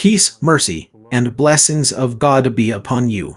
peace, mercy, and blessings of God be upon you.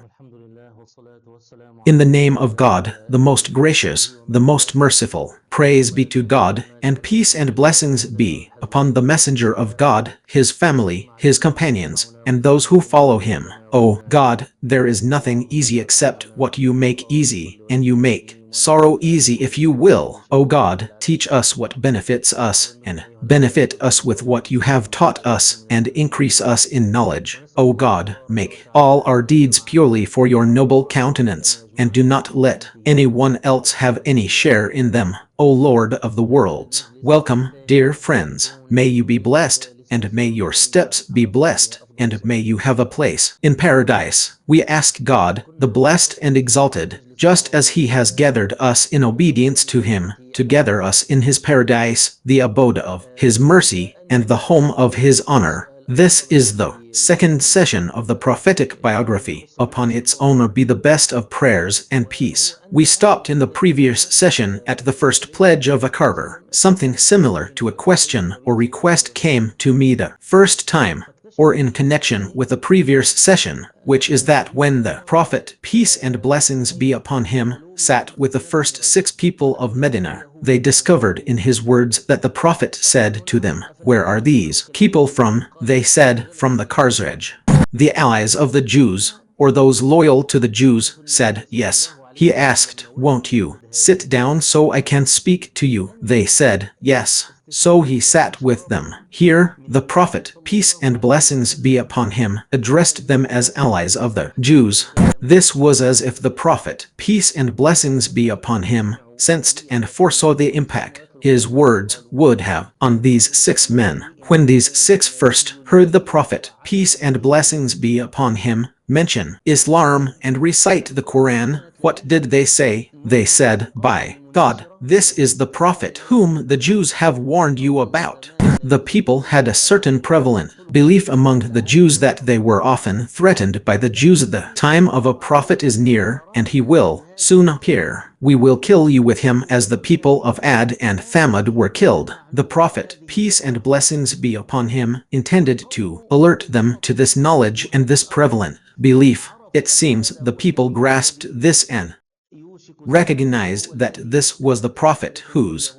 In the name of God, the most gracious, the most merciful, praise be to God, and peace and blessings be upon the messenger of God, his family, his companions, and those who follow him. O God, there is nothing easy except what you make easy, and you make sorrow easy if you will. O God, teach us what benefits us, and benefit us with what you have taught us, and increase us in knowledge. O God, make all our deeds purely for your noble countenance, and do not let anyone else have any share in them. O Lord of the worlds, welcome, dear friends. May you be blessed, and may your steps be blessed, and may you have a place in paradise. We ask God, the blessed and exalted, just as he has gathered us in obedience to him, to gather us in his paradise, the abode of his mercy, and the home of his honor. This is the second session of the prophetic biography. Upon its owner be the best of prayers and peace. We stopped in the previous session at the first pledge of a carver. Something similar to a question or request came to me the first time, or in connection with the previous session, which is that when the Prophet, peace and blessings be upon him, sat with the first 6 people of Medina, they discovered in his words that the Prophet said to them, "Where are these people from?" They said, "From the Khazraj." The allies of the Jews, or those loyal to the Jews, said, "Yes." He asked, "Won't you sit down so I can speak to you?" They said, "Yes." So he sat with them. Here, the Prophet, peace and blessings be upon him, addressed them as allies of the Jews. This was as if the Prophet, peace and blessings be upon him, sensed and foresaw the impact his words would have on these 6 men. When these 6 first heard the Prophet, peace and blessings be upon him, mention Islam and recite the Quran, what did they say? They said, "By God, this is the Prophet whom the Jews have warned you about." The people had a certain prevalent belief among the Jews that they were often threatened by the Jews. The time of a prophet is near, and he will soon appear. We will kill you with him as the people of Ad and Thamud were killed. The Prophet, peace and blessings be upon him, intended to alert them to this knowledge and this prevalent belief. It seems the people grasped this and recognized that this was the Prophet whose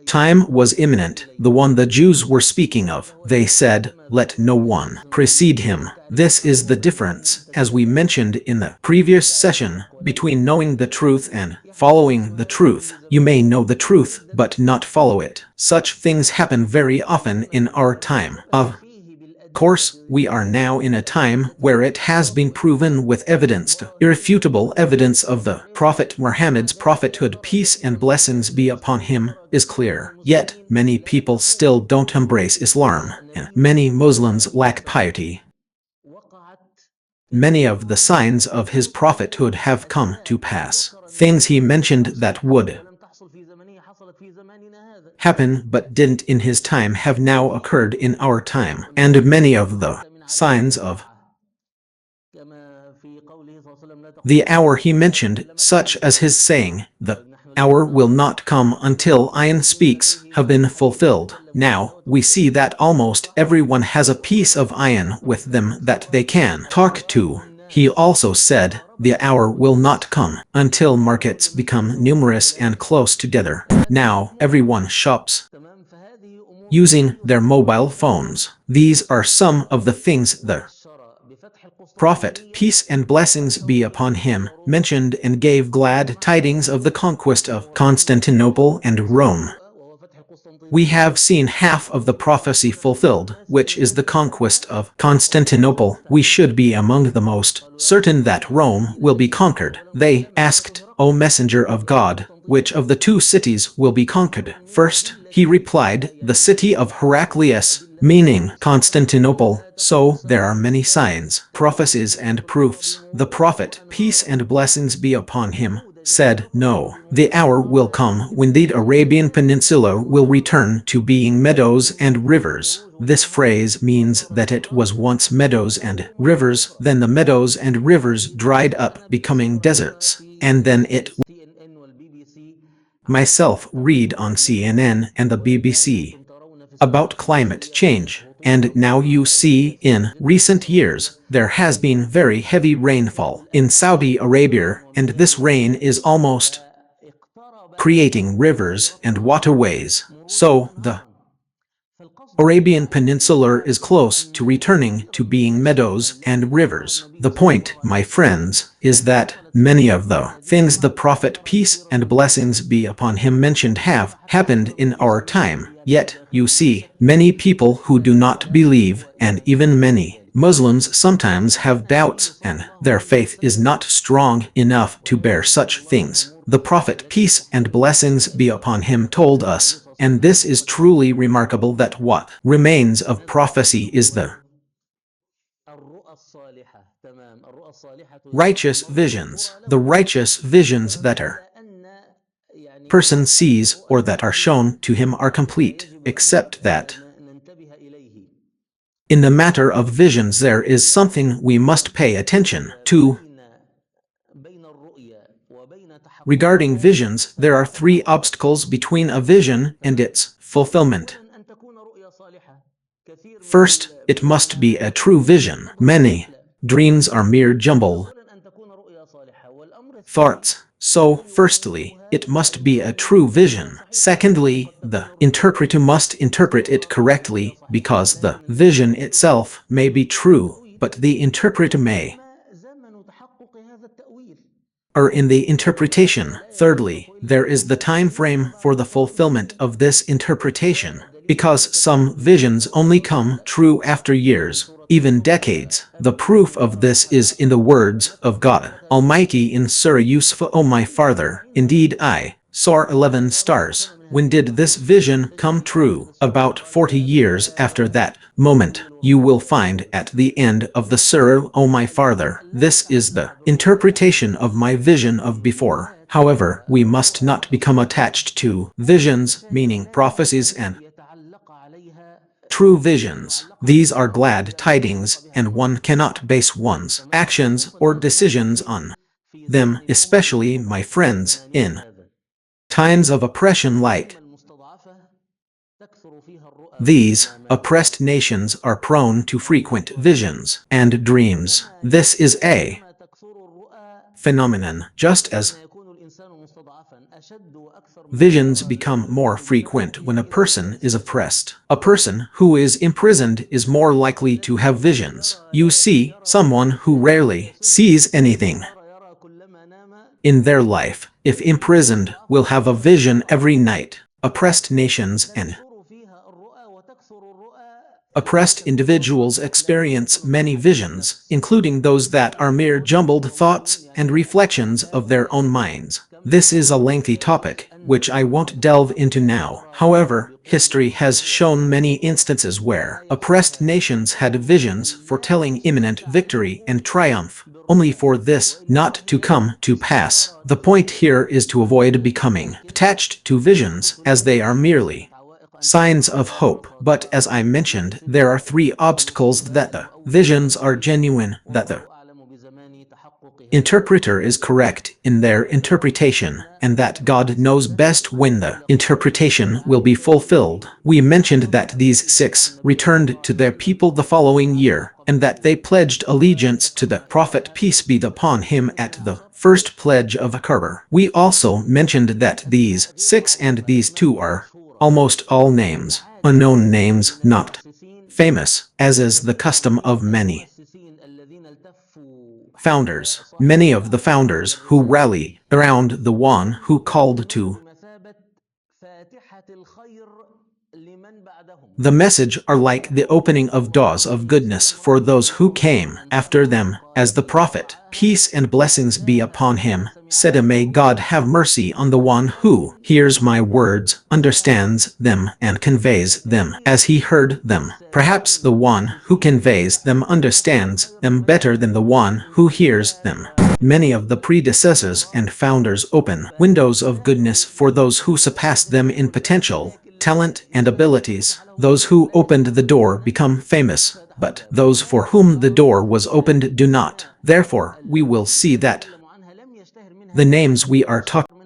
time was imminent, the one the Jews were speaking of. They said, "Let no one precede him." This is the difference, as we mentioned in the previous session, between knowing the truth and following the truth. You may know the truth, but not follow it. Such things happen very often in our time. Of course, we are now in a time where it has been proven with irrefutable evidence of the Prophet Muhammad's prophethood, peace and blessings be upon him, is clear. Yet, many people still don't embrace Islam, and many Muslims lack piety. Many of the signs of his prophethood have come to pass. Things he mentioned that would happen but didn't in his time have now occurred in our time. And many of the signs of the hour he mentioned, such as his saying, "The hour will not come until Iron speaks," have been fulfilled. Now, we see that almost everyone has a piece of iron with them that they can talk to. He also said, "The hour will not come until markets become numerous and close together." Now, everyone shops using their mobile phones. These are some of the things the Prophet, peace and blessings be upon him, mentioned and gave glad tidings of the conquest of Constantinople and Rome. We have seen half of the prophecy fulfilled, which is the conquest of Constantinople. We should be among the most certain that Rome will be conquered. They asked, "O Messenger of God, which of the 2 cities will be conquered first?" He replied, "The city of Heraclius," meaning Constantinople. So there are many signs, prophecies and proofs. The Prophet, peace and blessings be upon him, said, "No, the hour will come when the Arabian Peninsula will return to being meadows and rivers." This phrase means that it was once meadows and rivers, then the meadows and rivers dried up, becoming deserts, and then it myself read on CNN and the BBC about climate change. And now you see, in recent years, there has been very heavy rainfall in Saudi Arabia, and this rain is almost creating rivers and waterways. So, the Arabian Peninsula is close to returning to being meadows and rivers. The point, my friends, is that many of the things the Prophet, peace and blessings be upon him, mentioned have happened in our time. Yet, you see, many people who do not believe, and even many Muslims sometimes have doubts, and their faith is not strong enough to bear such things. The Prophet, peace and blessings be upon him, told us, and this is truly remarkable, that what remains of prophecy is the righteous visions. The righteous visions that a person sees or that are shown to him are complete, except that in the matter of visions there is something we must pay attention to. Regarding visions, there are three obstacles between a vision and its fulfillment. First, it must be a true vision. Many dreams are mere jumbled thoughts. So, firstly, it must be a true vision. Secondly, the interpreter must interpret it correctly, because the vision itself may be true, but the interpreter may err in the interpretation. Thirdly, there is the time frame for the fulfillment of this interpretation, because some visions only come true after years, even decades. The proof of this is in the words of God Almighty in Surah Yusuf, O my father, indeed I saw 11 stars. When did this vision come true? About 40 years after that moment. You will find at the end of the surah, O my father, this is the interpretation of my vision of before. However, we must not become attached to visions, meaning prophecies and true visions. These are glad tidings, and one cannot base one's actions or decisions on them, especially, my friends, in times of oppression like these. Oppressed nations are prone to frequent visions and dreams. This is a phenomenon, just as visions become more frequent when a person is oppressed. A person who is imprisoned is more likely to have visions. You see, someone who rarely sees anything in their life, if imprisoned, will have a vision every night. Oppressed nations and oppressed individuals experience many visions, including those that are mere jumbled thoughts and reflections of their own minds. This is a lengthy topic, which I won't delve into now. However, history has shown many instances where oppressed nations had visions foretelling imminent victory and triumph, only for this not to come to pass. The point here is to avoid becoming attached to visions, as they are merely signs of hope. But as I mentioned, there are three obstacles: that the visions are genuine, that the interpreter is correct in their interpretation, and that God knows best when the interpretation will be fulfilled. We mentioned that these 6 returned to their people the following year, and that they pledged allegiance to the Prophet, peace be upon him, at the first pledge of Aqaba. We also mentioned that these 6 and these 2 are almost all names, unknown names, not famous, as is the custom of many founders. Many of the founders who rally around the one who called to the message are like the opening of doors of goodness for those who came after them, as the Prophet, peace and blessings be upon him, said, May God have mercy on the one who hears my words, understands them, and conveys them as he heard them. Perhaps the one who conveys them understands them better than the one who hears them. Many of the predecessors and founders open windows of goodness for those who surpass them in potential, talent, and abilities. Those who opened the door become famous, but those for whom the door was opened do not. Therefore, we will see that the names we are talking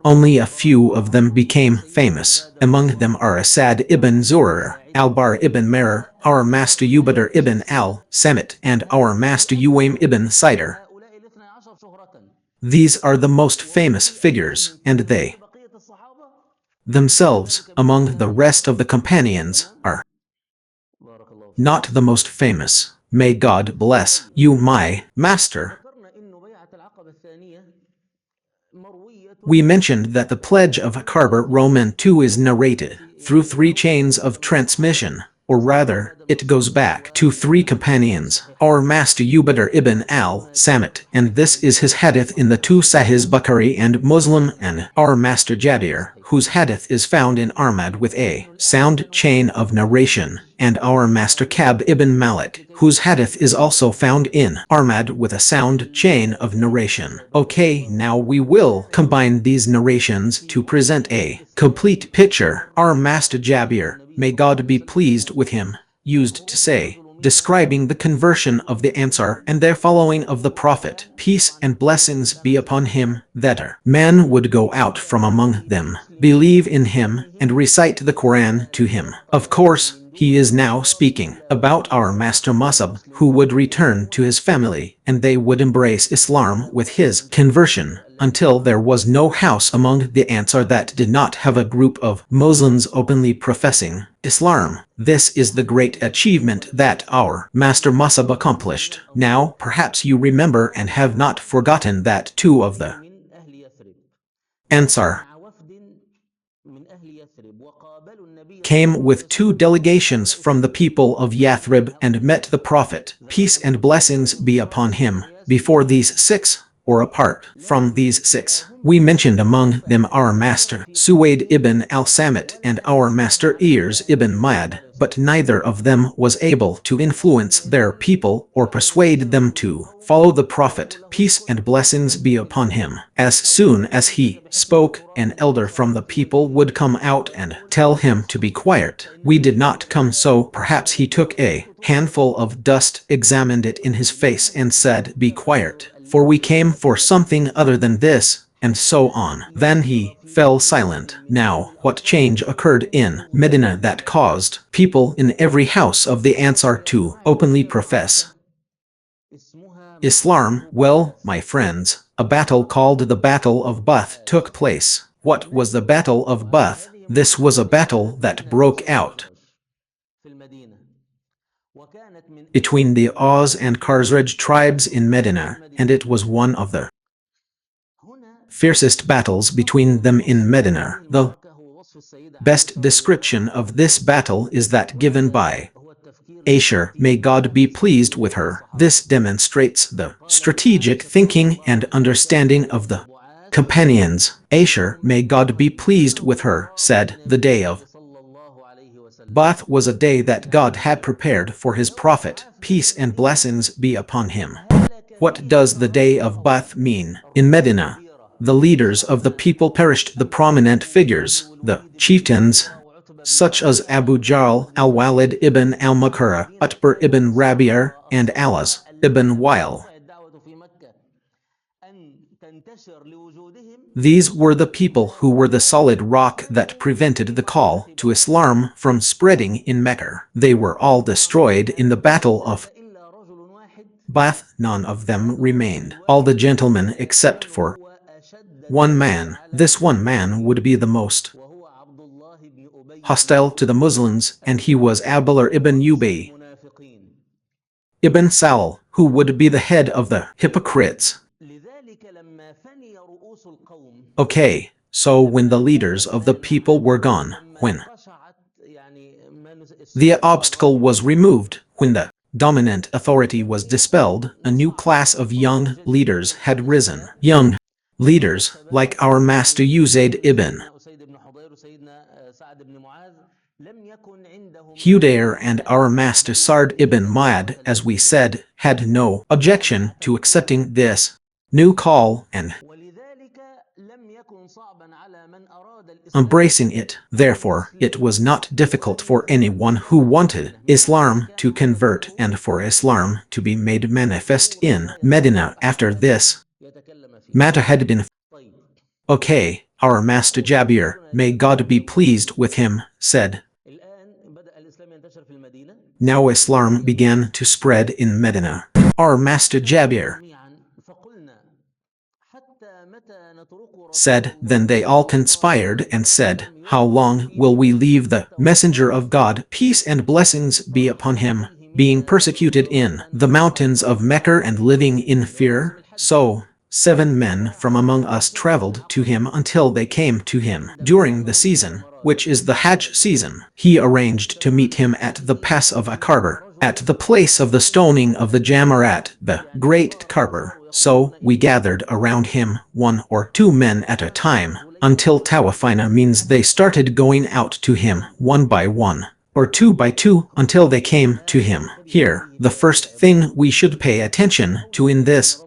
Only a few of them became famous. Among them are Asad ibn Zurar, Al-Bar ibn Merer, our master Ubadr ibn al-Samit, and our master Uwaym ibn Sidr. These are the most famous figures, and they themselves, among the rest of the companions, are not the most famous. May God bless you, my master. We mentioned that the pledge of Karbar Roman 2 is narrated through 3 chains of transmission, or rather, it goes back to 3 companions, our master Ubadr ibn al-Samit, and this is his hadith in the 2 Sahih Bukhari and Muslim, and our master Jabir, whose hadith is found in Ahmad with a sound chain of narration, and our master Kab ibn Malik, whose hadith is also found in Ahmad with a sound chain of narration. Okay, now we will combine these narrations to present a complete picture. Our master Jabir, may God be pleased with him, used to say, describing the conversion of the Ansar and their following of the Prophet, peace and blessings be upon him, that a man would go out from among them, believe in him, and recite the Quran to him. Of course, he is now speaking about our master Musab, who would return to his family, and they would embrace Islam with his conversion, until there was no house among the Ansar that did not have a group of Muslims openly professing Islam. This is the great achievement that our master Musab accomplished. Now, perhaps you remember and have not forgotten that 2 of the Ansar came with 2 delegations from the people of Yathrib and met the Prophet, peace and blessings be upon him. Before these 6, or apart from these 6, we mentioned among them our master Suwaid ibn al-Samit and our master Ears ibn Mayad, but neither of them was able to influence their people or persuade them to follow the Prophet, peace and blessings be upon him. As soon as he spoke, an elder from the people would come out and tell him to be quiet. We did not come, so perhaps he took a handful of dust, examined it in his face and said, be quiet, for we came for something other than this, and so on. Then he fell silent. Now, what change occurred in Medina that caused people in every house of the Ansar to openly profess Islam? Well, my friends, a battle called the Battle of Bath took place. What was the Battle of Bath? This was a battle that broke out between the Aus and Khazraj tribes in Medina, and it was one of the fiercest battles between them in Medina. The best description of this battle is that given by Aisha, may God be pleased with her. This demonstrates the strategic thinking and understanding of the companions. Aisha, may God be pleased with her, said, the day of Bath was a day that God had prepared for his prophet, peace and blessings be upon him. What does the day of Bath mean? In Medina, the leaders of the people perished. The prominent figures, the chieftains, such as Abu Jahl, Al-Walid ibn al-Makara, Utbah ibn Rabi'ah, and Alas ibn Wa'il. These were the people who were the solid rock that prevented the call to Islam from spreading in Mecca. They were all destroyed in the Battle of Bath. None of them remained. All the gentlemen except for one man. This one man would be the most hostile to the Muslims, and he was Abdullah ibn Ubay ibn Salul, who would be the head of the hypocrites. Okay, so when the leaders of the people were gone, when the obstacle was removed, when the dominant authority was dispelled, a new class of young leaders had risen. Young leaders, like our master Uzayd ibn Hudayr and our master Sa'd ibn Mu'adh, as we said, had no objection to accepting this new call and embracing it. Therefore, it was not difficult for anyone who wanted Islam to convert and for Islam to be made manifest in Medina. After this matter had been okay, Our master Jabir, may God be pleased with him, said, now Islam began to spread in Medina. Our master Jabir said, then they all conspired and said, how long will we leave the messenger of God, peace and blessings be upon him, being persecuted in the mountains of Mecca and living in fear? So 7 men from among us traveled to him until they came to him during the season, which is the Hajj season. He arranged to meet him at the pass of Akarbar, at the place of the stoning of the Jamarat, the great Karbar. So we gathered around him, 1 or 2 men at a time, until Tawafina means they started going out to him, 1 by 1, or 2 by 2, until they came to him. Here, the first thing we should pay attention to in this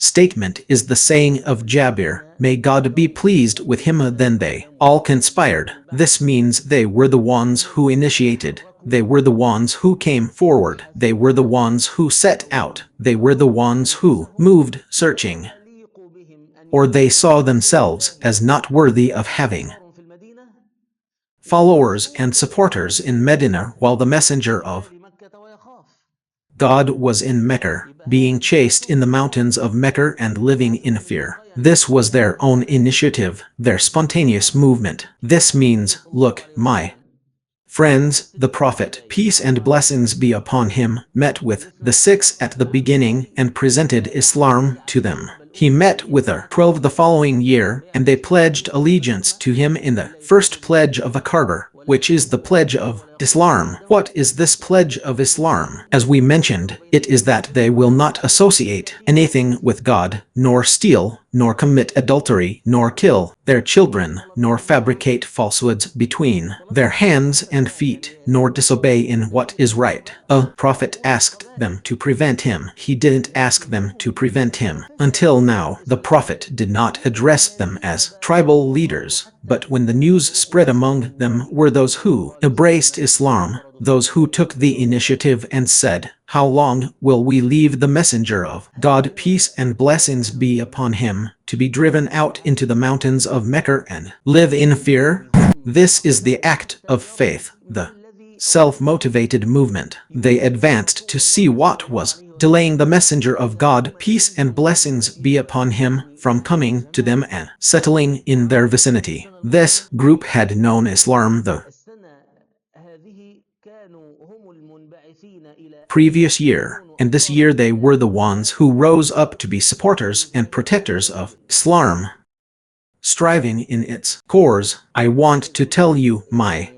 statement is the saying of Jabir, may God be pleased with him. Then they all conspired. This means they were the ones who initiated. They were the ones who came forward. They were the ones who set out. They were the ones who moved searching. Or they saw themselves as not worthy of having followers and supporters in Medina while the messenger of God was in Mecca, being chased in the mountains of Mecca and living in fear. This was their own initiative, their spontaneous movement. This means, look, my friends, the Prophet, peace and blessings be upon him, met with the 6 at the beginning and presented Islam to them. He met with the 12 the following year, and they pledged allegiance to him in the first pledge of Akarbar, which is the pledge of Islam. What is this pledge of Islam? As we mentioned, it is that they will not associate anything with God, nor steal, nor commit adultery, nor kill their children, nor fabricate falsehoods between their hands and feet, nor disobey in what is right. A prophet asked them to prevent him. He didn't ask them to prevent him. Until now, the prophet did not address them as tribal leaders, but when the news spread among them were those who embraced Islam, those who took the initiative and said, how long will we leave the messenger of God, peace and blessings be upon him, to be driven out into the mountains of Mecca and live in fear? This is the act of faith, the self-motivated movement. They advanced to see what was delaying the messenger of God, peace and blessings be upon him, from coming to them and settling in their vicinity. This group had known Islam the previous year, and this year they were the ones who rose up to be supporters and protectors of Islam, striving in its cores. I want to tell you, my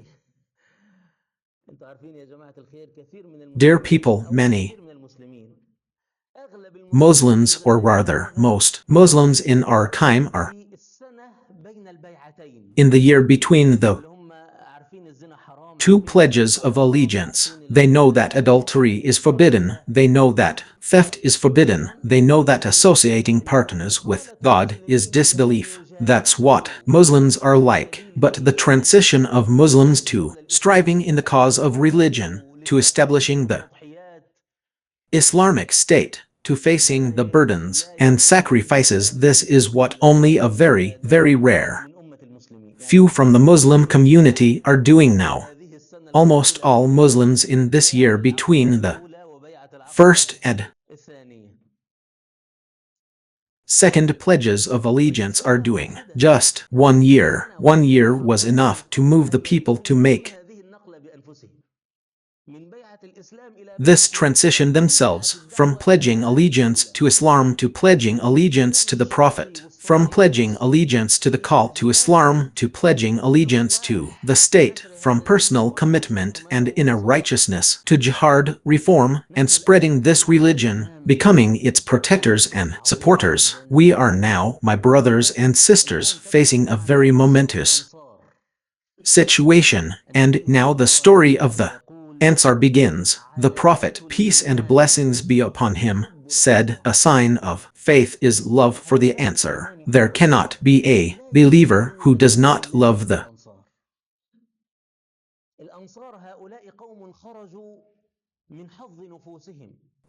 dear people, many Muslims, or rather most Muslims in our time, are in the year between the 2 pledges of allegiance. They know that adultery is forbidden. They know that theft is forbidden. They know that associating partners with God is disbelief. That's what Muslims are like. But the transition of Muslims to striving in the cause of religion, to establishing the Islamic State, to facing the burdens and sacrifices, this is what only a very, very rare few from the Muslim community are doing now. Almost all Muslims in this year between the first and second pledges of allegiance are doing just 1 year. 1 year was enough to move the people to make this transition themselves, from pledging allegiance to Islam to pledging allegiance to the Prophet, from pledging allegiance to the call to Islam to pledging allegiance to the state, from personal commitment and inner righteousness to jihad, reform, and spreading this religion, becoming its protectors and supporters. We are now, my brothers and sisters, facing a very momentous situation, and now the story of the Ansar begins. The Prophet, peace and blessings be upon him, said, a sign of faith is love for the Ansar. There cannot be a believer who does not love the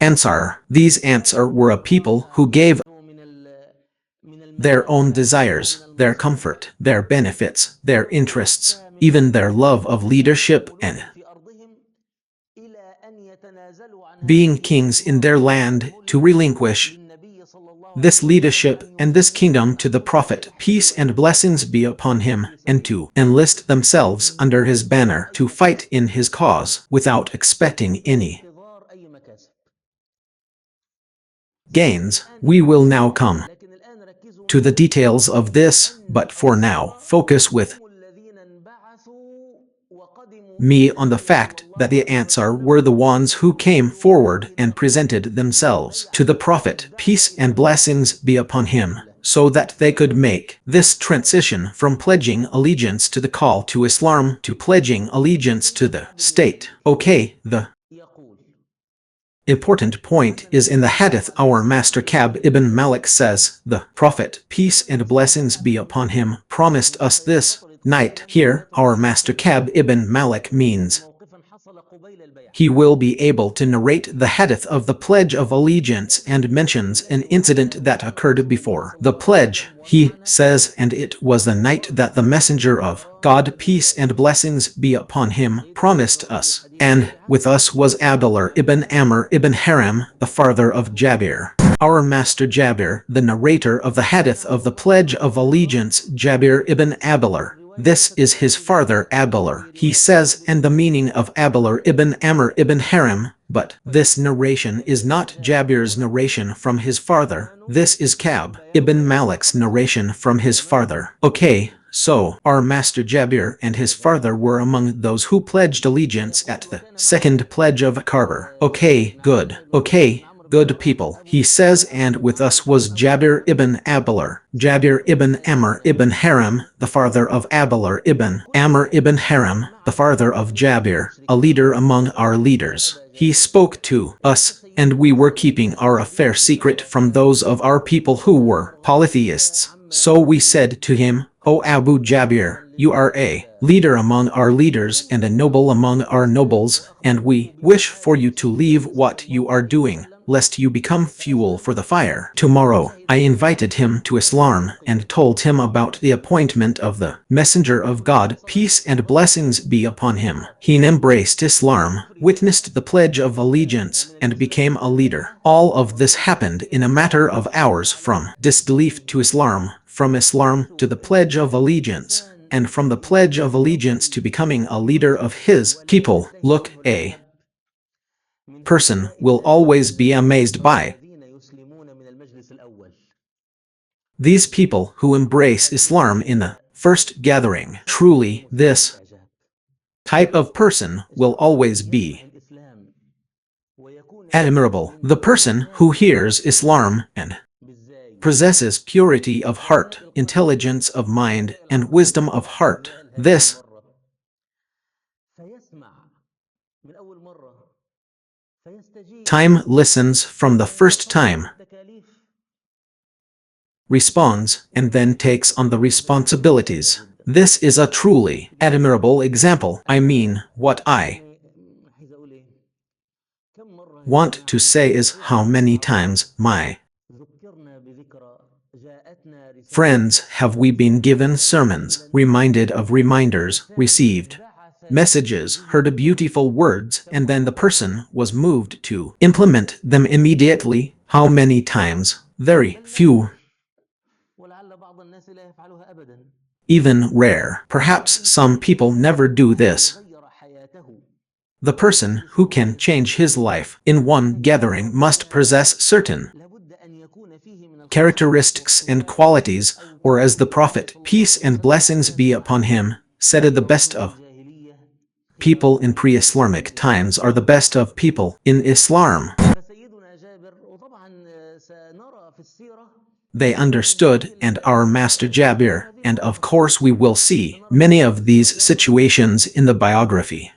Ansar. These Ansar were a people who gave their own desires, their comfort, their benefits, their interests, even their love of leadership and being kings in their land, to relinquish this leadership and this kingdom to the Prophet, peace and blessings be upon him, and to enlist themselves under his banner to fight in his cause without expecting any gains. We will now come to the details of this, but for now, focus with me on the fact that the Ansar were the ones who came forward and presented themselves to the Prophet, peace and blessings be upon him, so that they could make this transition from pledging allegiance to the call to Islam to pledging allegiance to the state. Okay, the important point is in the hadith our master Ka'b ibn Malik says, the Prophet, peace and blessings be upon him, promised us this night. Here, our master Ka'b ibn Malik means he will be able to narrate the hadith of the Pledge of Allegiance and mentions an incident that occurred before the pledge. He says, and it was the night that the Messenger of God, peace and blessings be upon him, promised us, and with us was Abdullah ibn Amr ibn Haram, the father of Jabir. Our master Jabir, the narrator of the hadith of the Pledge of Allegiance, Jabir ibn Abdullah. This is his father Abdullah. He says, and the meaning of Abdullah ibn Amr ibn Haram, but this narration is not Jabir's narration from his father. This is Ka'b ibn Malik's narration from his father. Okay, so our master Jabir and his father were among those who pledged allegiance at the second pledge of Ka'b. Okay, good. Okay, good people. He says, and with us was Jabir ibn Abdullah, Jabir ibn Amr ibn Haram, the father of Abdullah ibn Amr ibn Haram, the father of Jabir, a leader among our leaders. He spoke to us, and we were keeping our affair secret from those of our people who were polytheists. So we said to him, O Abu Jabir, you are a leader among our leaders and a noble among our nobles, and we wish for you to leave what you are doing, lest you become fuel for the fire. Tomorrow, I invited him to Islam and told him about the appointment of the Messenger of God, peace and blessings be upon him. He embraced Islam, witnessed the Pledge of Allegiance, and became a leader. All of this happened in a matter of hours, from disbelief to Islam, from Islam to the Pledge of Allegiance, and from the Pledge of Allegiance to becoming a leader of his people. Look, a person will always be amazed by these people who embrace Islam in the first gathering. Truly, this type of person will always be admirable. The person who hears Islam and possesses purity of heart, intelligence of mind, and wisdom of heart. This time listens from the first time, responds, and then takes on the responsibilities. This is a truly admirable example. I mean, what I want to say is how many times, my friends, have we been given sermons, reminded of reminders, received messages, heard beautiful words, and then the person was moved to implement them immediately. How many times? Very few. Even rare. Perhaps some people never do this. The person who can change his life in one gathering must possess certain characteristics and qualities, or as the Prophet, peace and blessings be upon him, said, the best of people in pre-Islamic times are the best of people in Islam. They understood, and our master Jabir, and of course we will see many of these situations in the biography.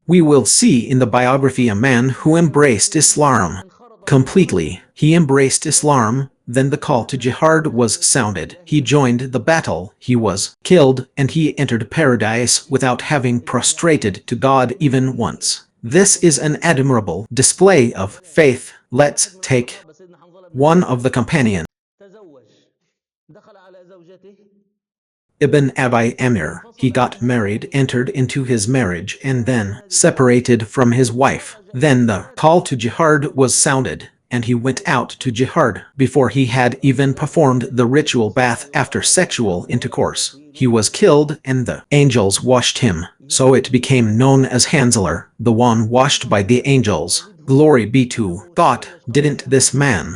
We will see in the biography a man who embraced Islam completely. He embraced Islam, then the call to jihad was sounded. He joined the battle, he was killed, and he entered paradise without having prostrated to God even once. This is an admirable display of faith. Let's take one of the companions. Ibn Abi Amir, he got married, entered into his marriage, and then separated from his wife. Then the call to jihad was sounded, and he went out to jihad. Before he had even performed the ritual bath after sexual intercourse, he was killed, and the angels washed him. So it became known as Hanzler, the one washed by the angels. Glory be to God. Didn't this man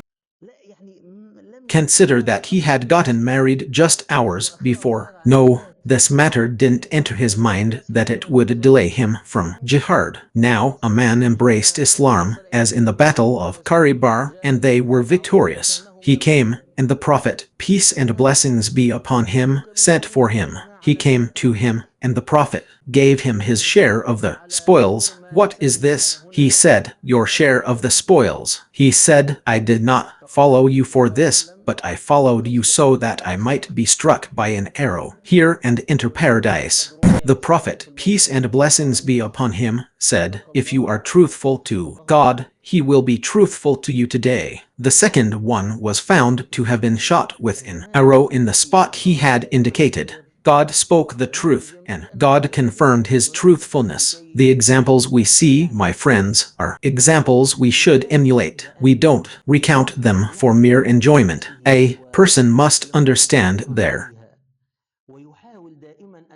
consider that he had gotten married just hours before? No, this matter didn't enter his mind that it would delay him from jihad. Now a man embraced Islam, as in the battle of Khaybar, and they were victorious. He came, and the Prophet, peace and blessings be upon him, sent for him. He came to him, and the Prophet gave him his share of the spoils. What is this? He said, your share of the spoils. He said, I did not follow you for this, but I followed you so that I might be struck by an arrow here and enter paradise. The Prophet, peace and blessings be upon him, said, if you are truthful to God, he will be truthful to you today. The second one was found to have been shot with an arrow in the spot he had indicated. God spoke the truth, and God confirmed his truthfulness. The examples we see, my friends, are examples we should emulate. We don't recount them for mere enjoyment. A person must understand their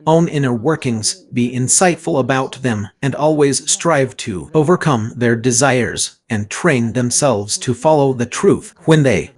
own inner workings, be insightful about them, and always strive to overcome their desires, and train themselves to follow the truth when they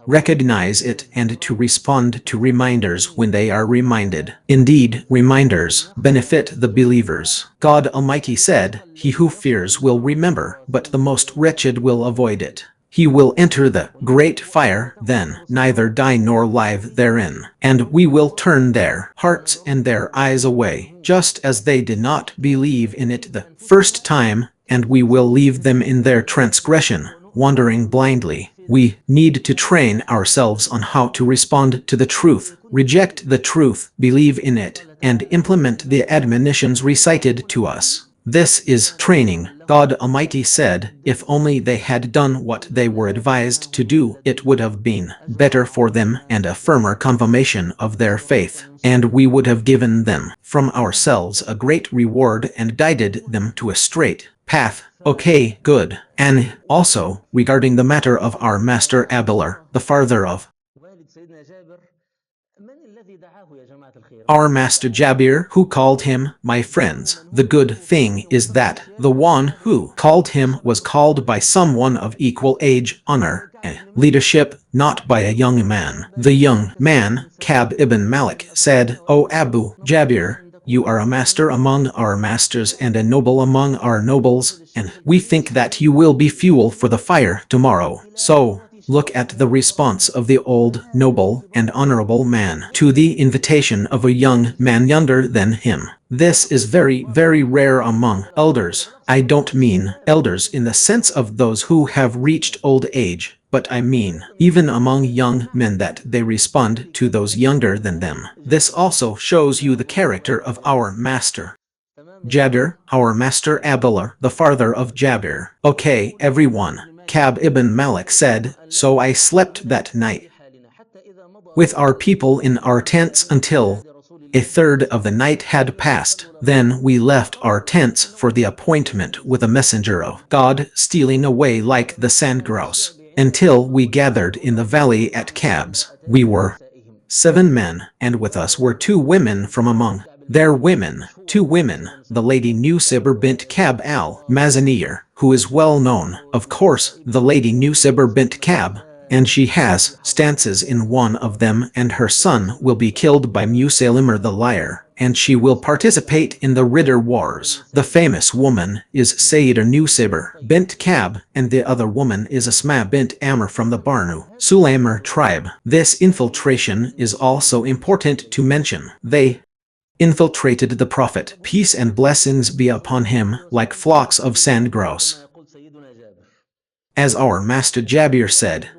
recognize it, and to respond to reminders when they are reminded. Indeed, reminders benefit the believers. God Almighty said, he who fears will remember, but the most wretched will avoid it. He will enter the great fire, then neither die nor live therein, and we will turn their hearts and their eyes away, just as they did not believe in it the first time, and we will leave them in their transgression, wandering blindly. We need to train ourselves on how to respond to the truth, reject the truth, believe in it, and implement the admonitions recited to us. This is training. God Almighty said, if only they had done what they were advised to do, it would have been better for them and a firmer confirmation of their faith, and we would have given them from ourselves a great reward and guided them to a straight path. Okay, good. And also, regarding the matter of our master Abdullah, the father of our master Jabir, who called him, my friends, the good thing is that the one who called him was called by someone of equal age, honor, and leadership, not by a young man. The young man, Ka'b ibn Malik, said, O Abu Jabir, you are a master among our masters and a noble among our nobles, and we think that you will be fuel for the fire tomorrow. So, look at the response of the old, noble, and honorable man to the invitation of a young man younger than him. This is very, very rare among elders. I don't mean elders in the sense of those who have reached old age, but I mean even among young men that they respond to those younger than them. This also shows you the character of our master Jabir, our master Abdullah, the father of Jabir. Okay, everyone. Ka'b ibn Malik said, so I slept that night with our people in our tents until a third of the night had passed. Then we left our tents for the appointment with a messenger of God, stealing away like the sand grouse, until we gathered in the valley at Kabs. We were 7 men, and with us were 2 women from among their women, 2 women, the lady Nusibr bint Ka'b al-Mazaniyar, who is well known, of course, the lady Nusibr bint Ka'b, and she has stances in one of them, and her son will be killed by Musailimar the liar, and she will participate in the Ridder Wars. The famous woman is Sayyidah Nusibr bint Ka'b, and the other woman is Asma bint Amr from the Banu Sulaymar tribe. This infiltration is also important to mention. They infiltrated the Prophet, peace and blessings be upon him, like flocks of sand grouse. As our master Jabir said,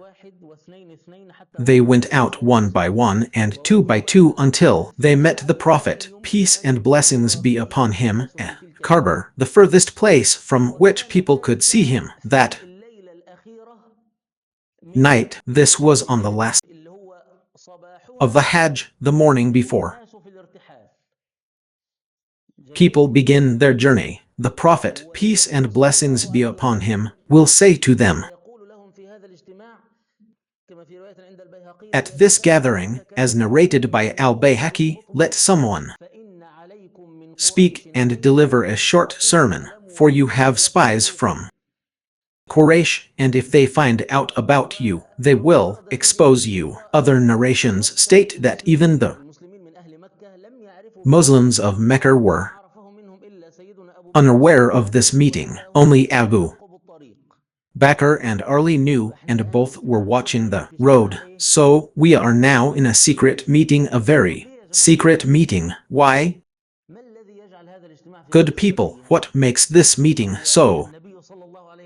they went out one by one and 2 by 2 until they met the Prophet, peace and blessings be upon him, at Khaybar, the furthest place from which people could see him. That night, this was on the last of the Hajj the morning before people begin their journey, the Prophet, peace and blessings be upon him, will say to them, "At this gathering, as narrated by al-Bayhaqi, let someone speak and deliver a short sermon, for you have spies from Quraysh, and if they find out about you, they will expose you." Other narrations state that even the Muslims of Mecca were unaware of this meeting. Only Abu Bakr and Ali knew, and both were watching the road. So, we are now in a secret meeting, a very secret meeting. Why? Good people, what makes this meeting so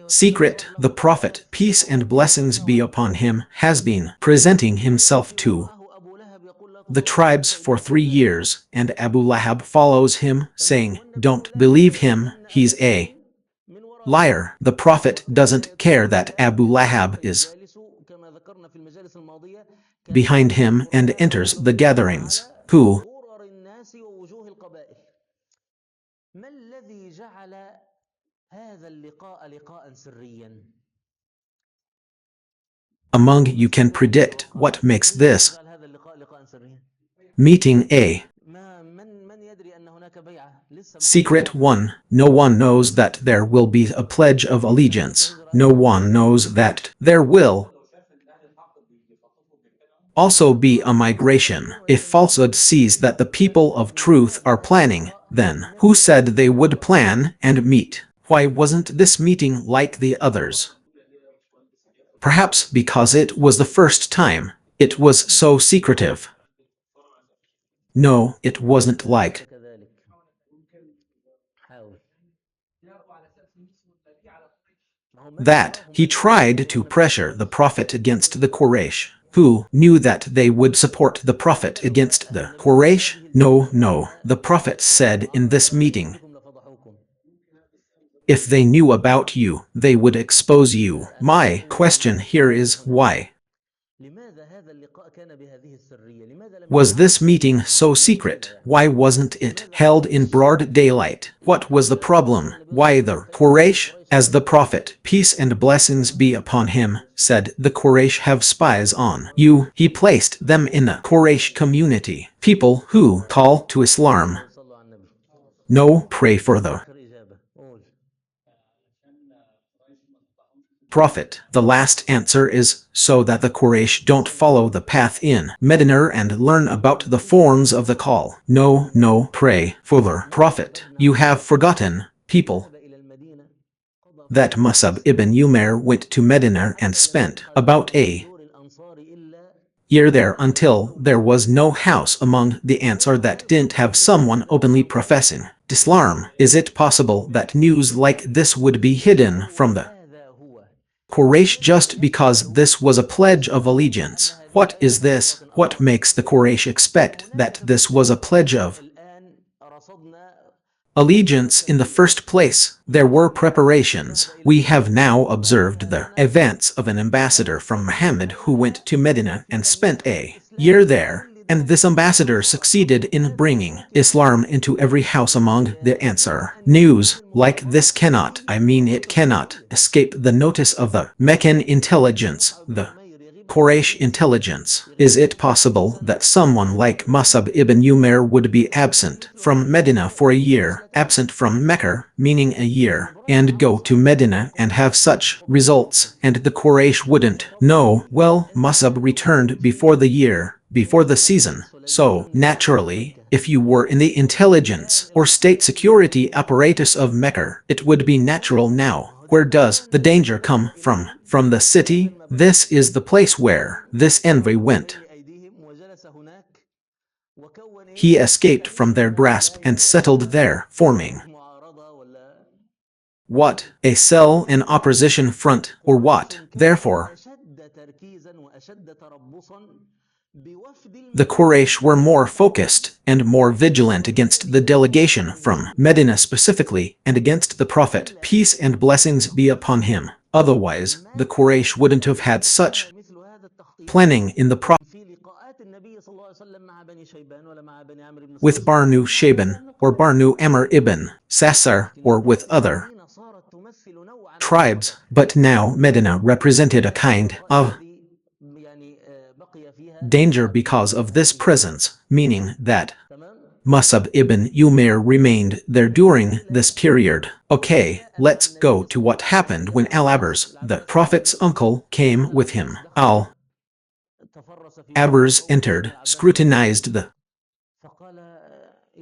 secret? The Prophet, peace and blessings be upon him, has been presenting himself to the tribes for 3 years, and Abu Lahab follows him, saying, "Don't believe him, he's a liar." The Prophet doesn't care that Abu Lahab is behind him and enters the gatherings. Who among you can predict what makes this meeting a secret one? No one knows that there will be a pledge of allegiance. No one knows that there will also be a migration. If falsehood sees that the people of truth are planning, then who said they would plan and meet? Why wasn't this meeting like the others? Perhaps because it was the first time. It was so secretive. No, it wasn't like that. He tried to pressure the Prophet against the Quraysh, who knew that they would support the Prophet against the Quraysh. No, the Prophet said in this meeting, if they knew about you, they would expose you. My question here is, why was this meeting so secret? Why wasn't it held in broad daylight? What was the problem? Why the Quraysh? As the Prophet, peace and blessings be upon him, said, the Quraysh have spies on you. He placed them in the Quraysh community, people who call to Islam. No, pray for the Prophet. The last answer is, so that the Quraysh don't follow the path in Medina and learn about the forms of the call. No, pray for the Prophet. You have forgotten, people, that Musab ibn Umair went to Medina and spent about a year there until there was no house among the Ansar that didn't have someone openly professing Islam. Is it possible that news like this would be hidden from the Quraysh just because this was a pledge of allegiance? What is this? What makes the Quraysh expect that this was a pledge of allegiance in the first place? There were preparations. We have now observed the events of an ambassador from Muhammad who went to Medina and spent a year there, and this ambassador succeeded in bringing Islam into every house among the Ansar. News like this cannot, it cannot, escape the notice of the Meccan intelligence, the Quraysh intelligence. Is it possible that someone like Musab ibn Umair would be absent from Medina for a year, absent from Mecca, meaning a year, and go to Medina and have such results, and the Quraysh wouldn't know? Well, Musab returned before the year, before the season, so, naturally, if you were in the intelligence or state security apparatus of Mecca, it would be natural now. Where does the danger come from? From the city? This is the place where this envy went. He escaped from their grasp and settled there, forming what? A cell, an opposition front, or what? Therefore, the Quraysh were more focused and more vigilant against the delegation from Medina specifically, and against the Prophet, peace and blessings be upon him. Otherwise, the Quraysh wouldn't have had such planning in the with Barnu Shaban, or Barnu Amr ibn Sassar, or with other tribes, but now Medina represented a kind of danger because of this presence, meaning that Musab ibn Umair remained there during this period. Okay, let's go to what happened when Al-Abbas, the Prophet's uncle, came with him. Al-Abbas entered, scrutinized the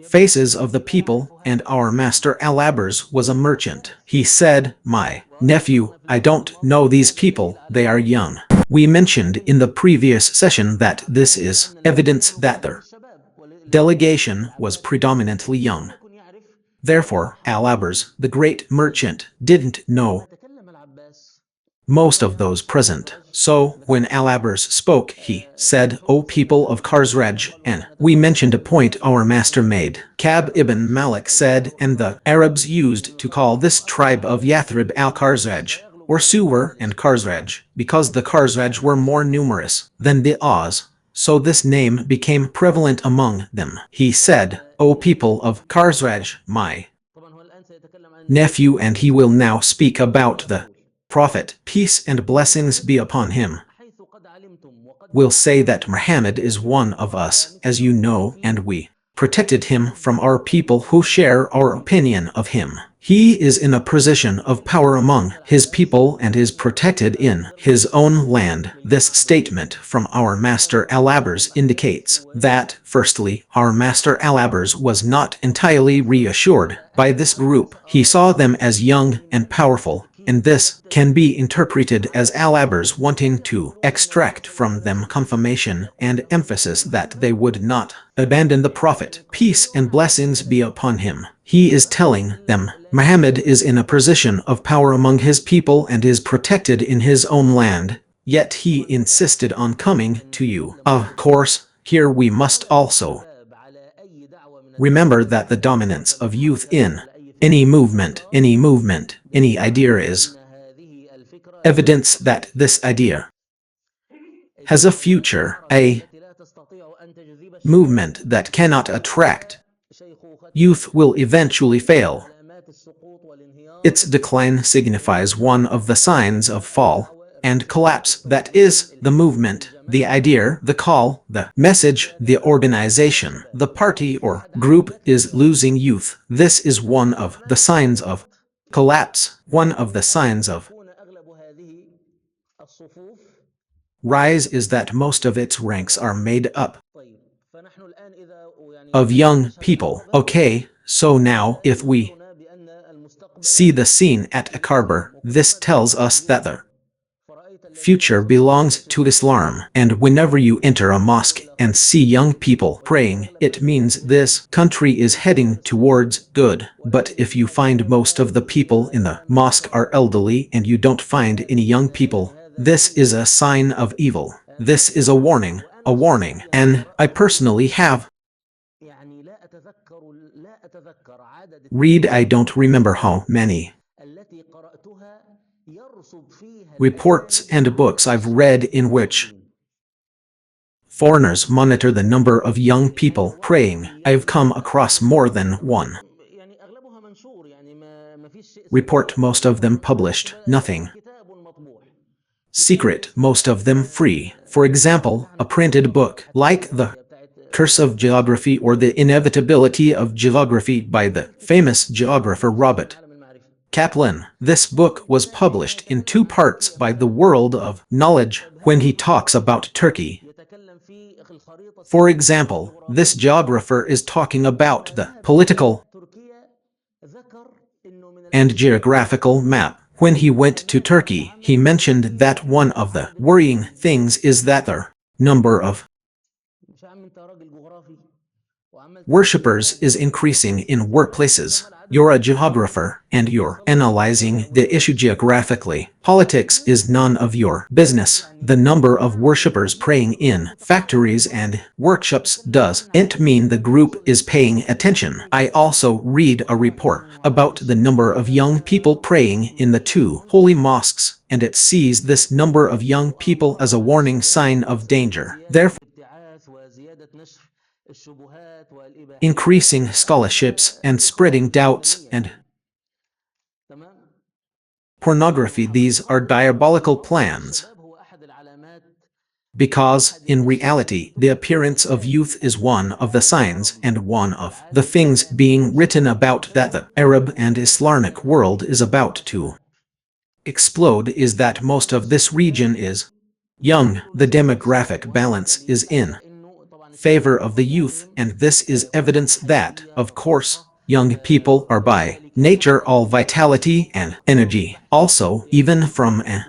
faces of the people, and our master Al-Abbas was a merchant. He said, "My nephew, I don't know these people, they are young." We mentioned in the previous session that this is evidence that their delegation was predominantly young. Therefore, Al-Abbas, the great merchant, didn't know most of those present. So, when Al-Abbas spoke, he said, "O people of Khazraj," and we mentioned a point our master made. Kab ibn Malik said, and the Arabs used to call this tribe of Yathrib al-Khazraj, or Suwar and Khazraj, because the Khazraj were more numerous than the Aus, so this name became prevalent among them. He said, "O people of Khazraj, my nephew," and he will now speak about the Prophet, peace and blessings be upon him, will say that Muhammad is one of us, as you know, and we protected him from our people who share our opinion of him. He is in a position of power among his people and is protected in his own land. This statement from our master Al-Abbas indicates that, firstly, our master Al-Abbas was not entirely reassured by this group. He saw them as young and powerful, and this can be interpreted as Al-Abbas wanting to extract from them confirmation and emphasis that they would not abandon the Prophet, peace and blessings be upon him. He is telling them, Muhammad is in a position of power among his people and is protected in his own land, yet he insisted on coming to you. Of course, here we must also remember that the dominance of youth in any movement, any idea is evidence that this idea has a future. A movement that cannot attract youth will eventually fail. Its decline signifies one of the signs of fall and collapse, that is, the movement, the idea, the call, the message, the organization, the party or group is losing youth. This is one of the signs of collapse, one of the signs of rise is that most of its ranks are made up of young people. Okay, so now if we see the scene at Akarbar, this tells us that the future belongs to Islam, and whenever you enter a mosque and see young people praying, it means this country is heading towards good. But if you find most of the people in the mosque are elderly and you don't find any young people, this is a sign of evil. This is a warning, and I personally have read I don't remember how many reports and books I've read in which foreigners monitor the number of young people praying. I've come across more than one report, most of them published, nothing secret, most of them free. For example, a printed book like The Curse of Geography or The Inevitability of Geography by the famous geographer Robert Kaplan. This book was published in 2 parts by the World of Knowledge when he talks about Turkey. For example, this geographer is talking about the political and geographical map. When he went to Turkey, he mentioned that one of the worrying things is that the number of worshippers is increasing in workplaces. You're a geographer, and you're analyzing the issue geographically. Politics is none of your business. The number of worshippers praying in factories and workshops doesn't mean the group is paying attention. I also read a report about the number of young people praying in the 2 holy mosques, and it sees this number of young people as a warning sign of danger. Therefore, increasing scholarships and spreading doubts and pornography. These are diabolical plans, because, in reality, the appearance of youth is one of the signs and one of the things being written about that the Arab and Islamic world is about to explode is that most of this region is young. The demographic balance is in favor of the youth, and this is evidence that, of course, young people are by nature all vitality and energy. Also, even from an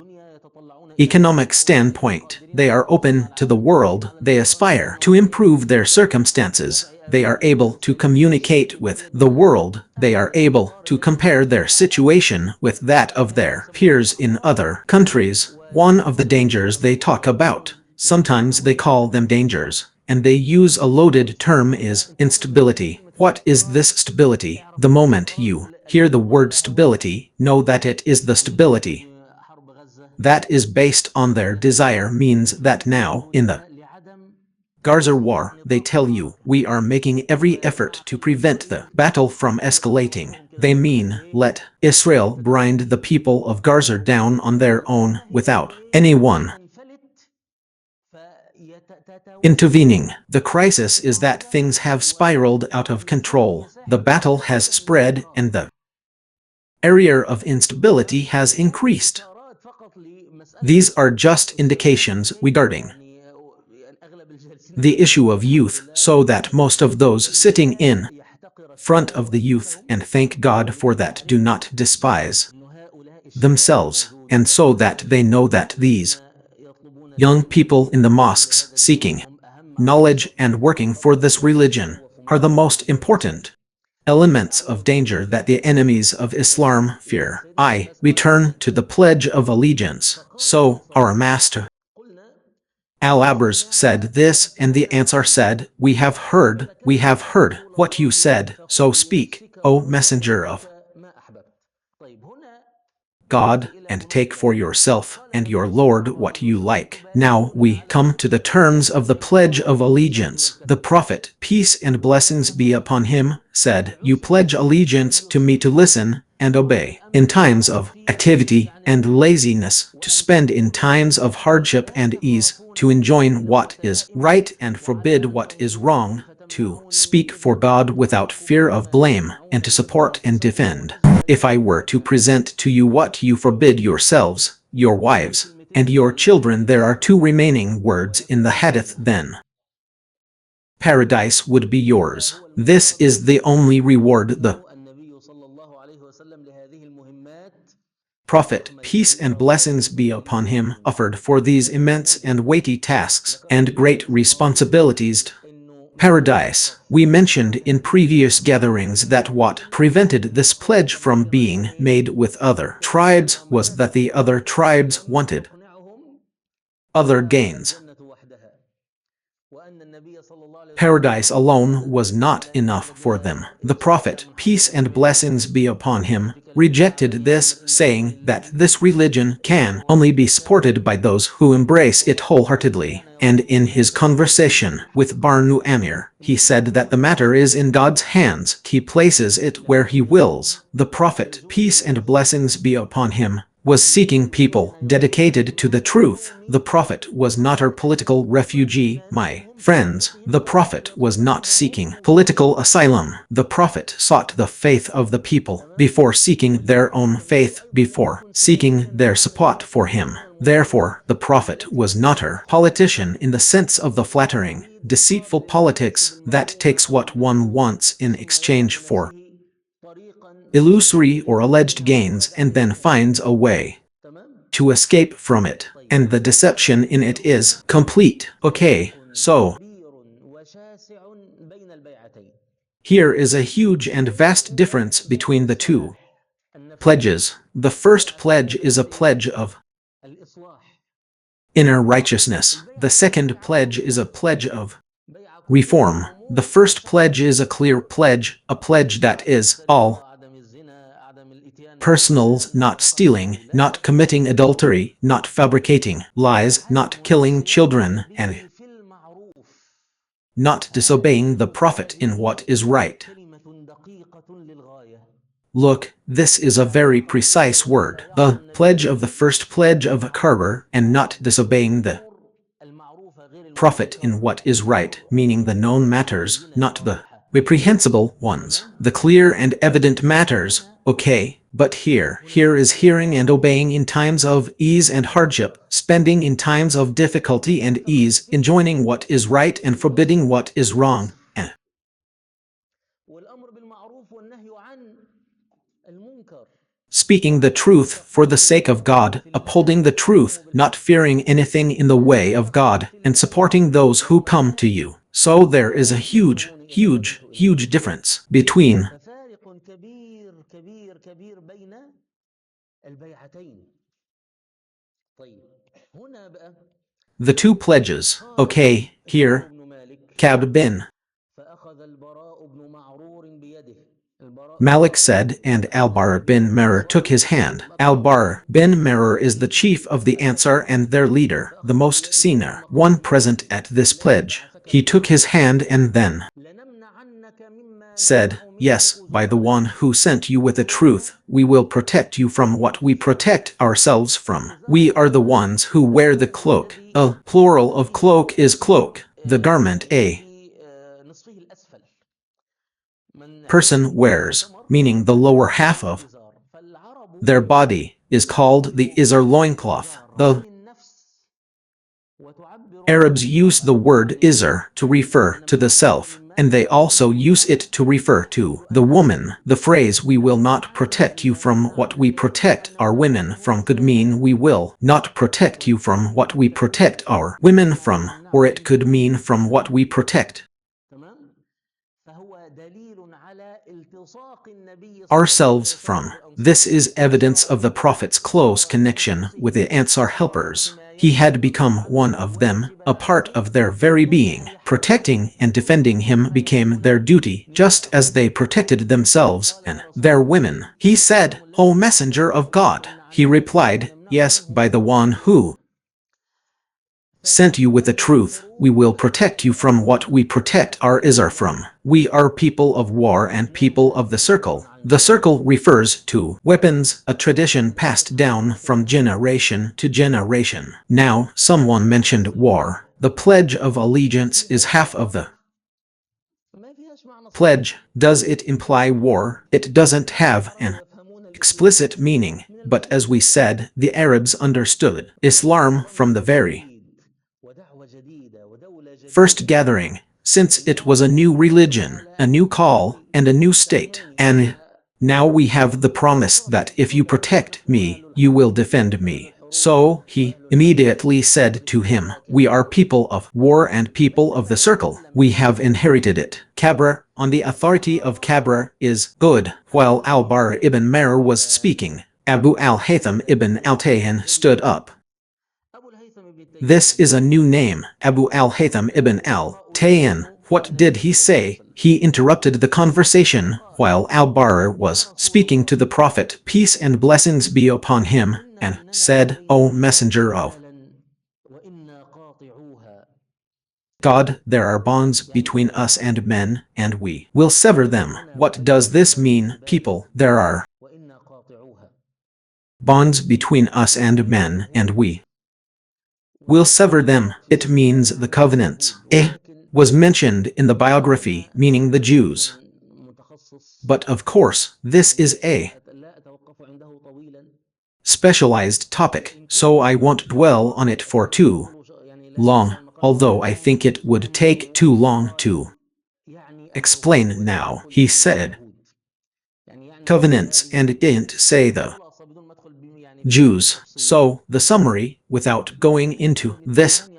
economic standpoint, they are open to the world, they aspire to improve their circumstances, they are able to communicate with the world, they are able to compare their situation with that of their peers in other countries. One of the dangers they talk about, sometimes they call them dangers, and they use a loaded term, is instability. What is this stability? The moment you hear the word stability, know that it is the stability that is based on their desire, means that now, in the Gaza war, they tell you, we are making every effort to prevent the battle from escalating. They mean, let Israel grind the people of Gaza down on their own, without anyone intervening. The crisis is that things have spiraled out of control. The battle has spread, and the area of instability has increased. These are just indications regarding the issue of youth, so that most of those sitting in front of the youth, and thank God for that, do not despise themselves, and so that they know that these young people in the mosques seeking knowledge and working for this religion are the most important elements of danger that the enemies of Islam fear. I return to the Pledge of Allegiance. So, our Master Al-Abars said this, and the Ansar said, we have heard what you said, so speak, O Messenger of God, and take for yourself and your Lord what you like. Now we come to the terms of the Pledge of Allegiance. The Prophet, peace and blessings be upon him, said, you pledge allegiance to me to listen and obey in times of activity and laziness, to spend in times of hardship and ease, to enjoin what is right and forbid what is wrong, to speak for God without fear of blame, and to support and defend. If I were to present to you what you forbid yourselves, your wives, and your children, there are two remaining words in the hadith, then paradise would be yours. This is the only reward the Prophet, peace and blessings be upon him, offered for these immense and weighty tasks and great responsibilities. Paradise. We mentioned in previous gatherings that what prevented this pledge from being made with other tribes was that the other tribes wanted other gains. Paradise alone was not enough for them. The Prophet, peace and blessings be upon him, rejected this, saying that this religion can only be supported by those who embrace it wholeheartedly. And in his conversation with Banu Amir, he said that the matter is in God's hands. He places it where he wills. The Prophet, peace and blessings be upon him, was seeking people dedicated to the truth. The Prophet was not a political refugee, my friends. The Prophet was not seeking political asylum. The Prophet sought the faith of the people before seeking their own faith, before seeking their support for him. Therefore, the Prophet was not a politician in the sense of the flattering, deceitful politics that takes what one wants in exchange for illusory or alleged gains and then finds a way to escape from it, and the deception in it is complete. Okay, so here is a huge and vast difference between the two pledges. The first pledge is a pledge of inner righteousness. The second pledge is a pledge of reform. The first pledge is a clear pledge, a pledge that is all personals, not stealing, not committing adultery, not fabricating lies, not killing children, and not disobeying the Prophet in what is right. Look, this is a very precise word. The pledge of the first pledge of Karber, and not disobeying the Prophet in what is right, meaning the known matters, not the reprehensible ones, the clear and evident matters. Okay, but here is hearing and obeying in times of ease and hardship, spending in times of difficulty and ease, enjoining what is right and forbidding what is wrong, and speaking the truth for the sake of God, upholding the truth, not fearing anything in the way of God, and supporting those who come to you. So there is a huge, huge, huge difference between the two pledges. Okay, here, Ka'b bin Malik said, and Al-Bara bin Marr took his hand. Al-Bara bin Marr is the chief of the Ansar and their leader, the most senior one present at this pledge. He took his hand and then said, yes, by the one who sent you with the truth, we will protect you from what we protect ourselves from. We are the ones who wear the cloak. A plural of cloak is cloak, the garment a person wears, meaning the lower half of their body, is called the izar loincloth. The Arabs use the word izar to refer to the self, and they also use it to refer to the woman. The phrase "we will not protect you from what we protect our women from" could mean "we will not protect you from what we protect our women from," or it could mean "from what we protect ourselves from." This is evidence of the Prophet's close connection with the Ansar helpers. He had become one of them, a part of their very being. Protecting and defending him became their duty, just as they protected themselves and their women. He said, "O Messenger of God." He replied, "Yes, by the one who sent you with the truth, we will protect you from what we protect our izar from. We are people of war and people of the circle. The circle refers to weapons, a tradition passed down from generation to generation. Now, someone mentioned war. The Pledge of Allegiance is half of the pledge. Does it imply war? It doesn't have an explicit meaning, but as we said, the Arabs understood Islam from the very first gathering, since it was a new religion, a new call, and a new state. And now we have the promise that if you protect me, you will defend me. So he immediately said to him, "We are people of war and people of the circle. We have inherited it." Kabra, on the authority of Kabra, is good. While Al-Bara ibn Marr was speaking, Abu al-Haytham ibn al-Tayhan stood up. This is a new name, Abu al-Haytham ibn al-Tayyan. What did he say? He interrupted the conversation while Al-Bara was speaking to the Prophet, peace and blessings be upon him, and said, "O Messenger of God, there are bonds between us and men, and we will sever them." What does this mean, people? There are bonds between us and men, and we will sever them. It means the covenants. Was mentioned in the biography, meaning the Jews. But of course, this is a specialized topic, so I won't dwell on it for too long, although I think it would take too long to explain now. He said covenants and it didn't say the Jews. So, the summary, without going into this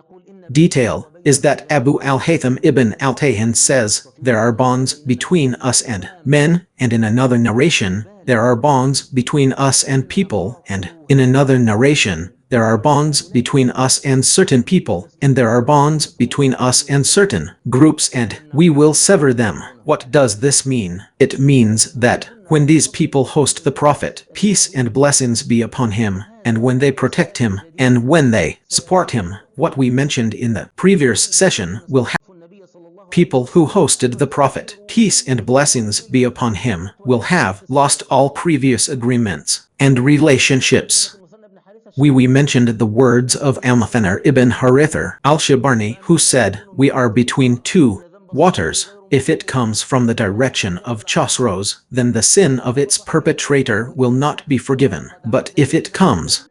detail, is that Abu al-Haytham ibn al-Tayhan says, "There are bonds between us and men," and in another narration, "There are bonds between us and people," and in another narration, "There are bonds between us and certain people, and there are bonds between us and certain groups, and we will sever them." What does this mean? It means that when these people host the Prophet, peace and blessings be upon him, and when they protect him, and when they support him, what we mentioned in the previous session will people who hosted the Prophet, peace and blessings be upon him, will have lost all previous agreements and relationships. We mentioned the words of Al-Muthannar ibn Harithar al-Shabarni, who said, "We are between two waters. If it comes from the direction of Chosroes, then the sin of its perpetrator will not be forgiven. But if it comes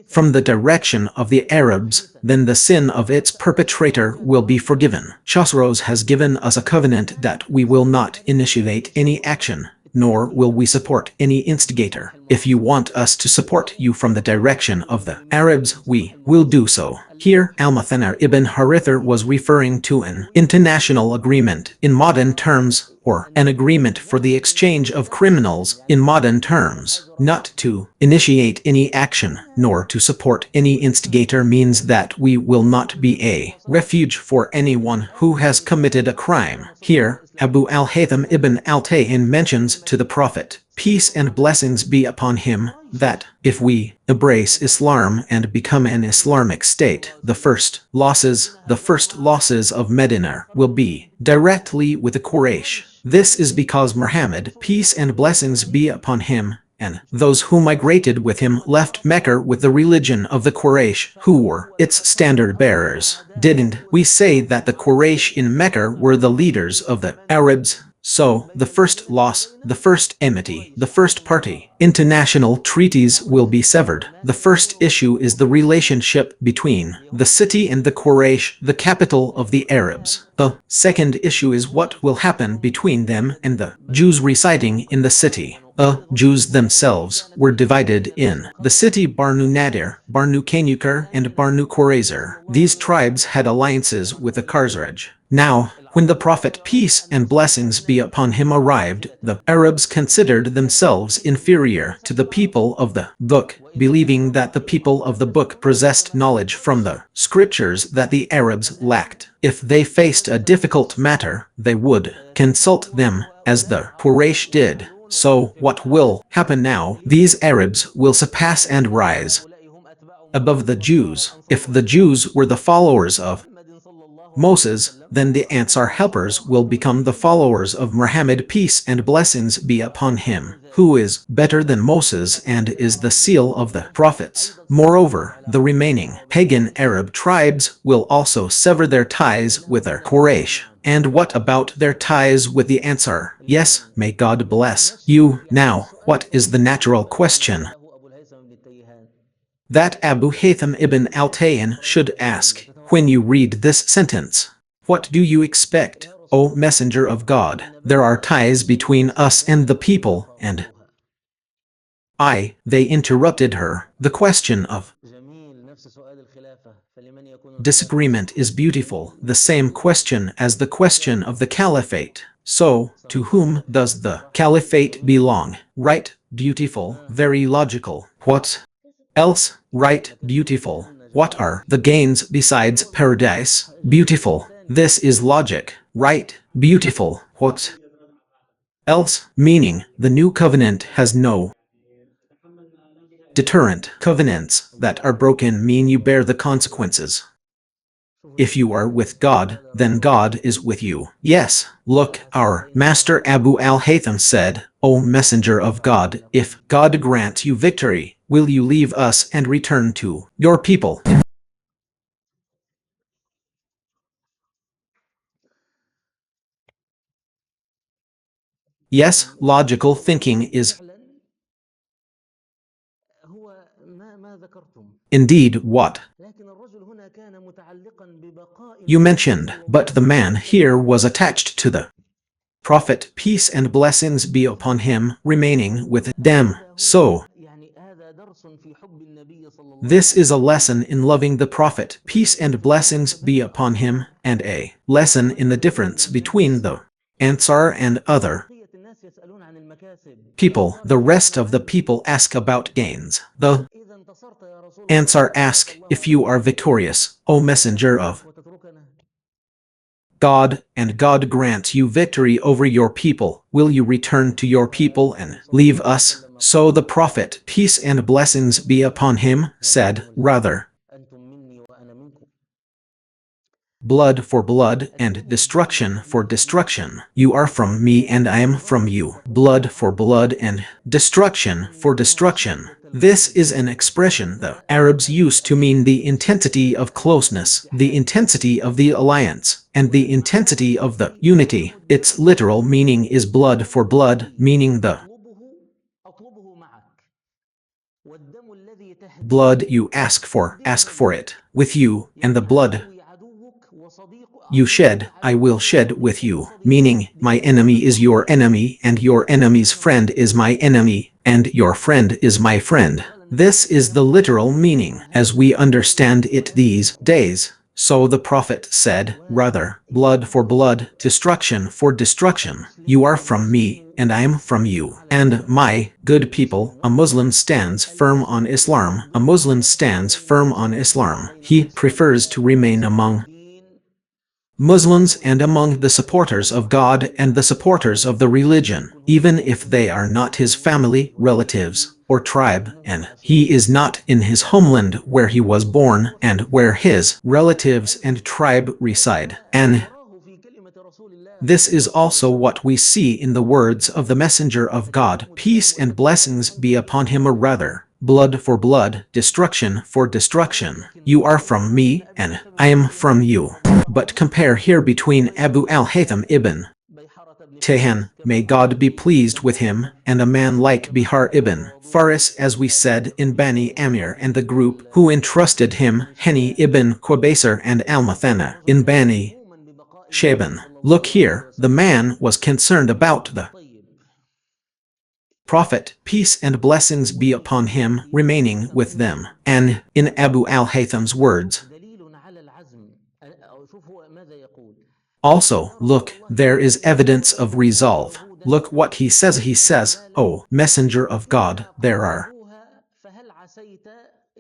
from the direction of the Arabs, then the sin of its perpetrator will be forgiven." Chosroes has given us a covenant that we will not initiate any action, nor will we support any instigator. If you want us to support you from the direction of the Arabs, we will do so. Here, Al-Muthannar ibn Harithar was referring to an international agreement in modern terms, or an agreement for the exchange of criminals in modern terms. Not to initiate any action, nor to support any instigator means that we will not be a refuge for anyone who has committed a crime. Here, Abu al-Haytham ibn al-Tayyin mentions to the Prophet, peace and blessings be upon him, that if we embrace Islam and become an Islamic state, the first losses of Medina will be directly with the Quraysh. This is because Muhammad, peace and blessings be upon him, and those who migrated with him left Mecca with the religion of the Quraysh, who were its standard bearers. Didn't we say that the Quraysh in Mecca were the leaders of the Arabs? So, the first loss, the first enmity, the first party, international treaties will be severed. The first issue is the relationship between the city and the Quraysh, the capital of the Arabs. The second issue is what will happen between them and the Jews residing in the city. The Jews themselves were divided in the city Banu Nadir, Banu Qainukar, and Banu Qurayza. These tribes had alliances with the Khazraj. Now, when the Prophet, peace and blessings be upon him, arrived, the Arabs considered themselves inferior to the people of the book, believing that the people of the book possessed knowledge from the scriptures that the Arabs lacked. If they faced a difficult matter, they would consult them, as the Quraysh did. So, what will happen now? These Arabs will surpass and rise above the Jews. If the Jews were the followers of Moses, then the Ansar helpers will become the followers of Muhammad, peace and blessings be upon him, who is better than Moses and is the seal of the prophets. Moreover, the remaining pagan Arab tribes will also sever their ties with the Quraysh. And what about their ties with the Ansar? Yes, may God bless you. Now, what is the natural question that Abu Haytham ibn al-Tayyin should ask when you read this sentence? What do you expect, O Messenger of God? There are ties between us and the people, and they interrupted her. The question of disagreement is beautiful, the same question as the question of the caliphate. So, to whom does the caliphate belong? Right, beautiful, very logical. What else? Right, beautiful. What are the gains besides paradise? Beautiful. This is logic. Right, beautiful. What else? Meaning, the new covenant has no deterrent. Covenants that are broken mean you bear the consequences. If you are with God, then God is with you. Yes, look, our master Abu al-Haytham said, O Messenger of God, if God grants you victory, will you leave us and return to your people? Yes, logical thinking is indeed what you mentioned, but the man here was attached to the Prophet, peace and blessings be upon him, remaining with them. So, this is a lesson in loving the Prophet, peace and blessings be upon him, and a lesson in the difference between the Ansar and other people. The rest of the people ask about gains. The Ansar ask, if you are victorious, O Messenger of God, and God grants you victory over your people, will you return to your people and leave us? So the Prophet, peace and blessings be upon him, said, rather, blood for blood and destruction for destruction. You are from me and I am from you. Blood for blood and destruction for destruction. This is an expression the Arabs used to mean the intensity of closeness, the intensity of the alliance, and the intensity of the unity. Its literal meaning is blood for blood, meaning the blood you ask for it with you, and the blood you shed, I will shed with you, meaning, my enemy is your enemy, and your enemy's friend is my enemy, and your friend is my friend. This is the literal meaning, as we understand it these days. So the Prophet said, rather, blood for blood, destruction for destruction. You are from me, and I am from you. And my good people, a Muslim stands firm on Islam. A Muslim stands firm on Islam. He prefers to remain among Muslims and among the supporters of God and the supporters of the religion, even if they are not his family, relatives, or tribe, and he is not in his homeland where he was born and where his relatives and tribe reside. And this is also what we see in the words of the Messenger of God, peace and blessings be upon him, or rather, blood for blood, destruction for destruction. You are from me, and I am from you. But compare here between Abu al-Haytham ibn Tahan, may God be pleased with him, and a man like Bihar ibn Faris, as we said, in Bani Amir, and the group who entrusted him, Hani ibn Qubaysar and al-Mathana, in Bani Shaban. Look here, the man was concerned about the Prophet, peace and blessings be upon him, remaining with them. And, in Abu al-Haytham's words, also, look, there is evidence of resolve. Look what he says. He says, O Messenger of God, there are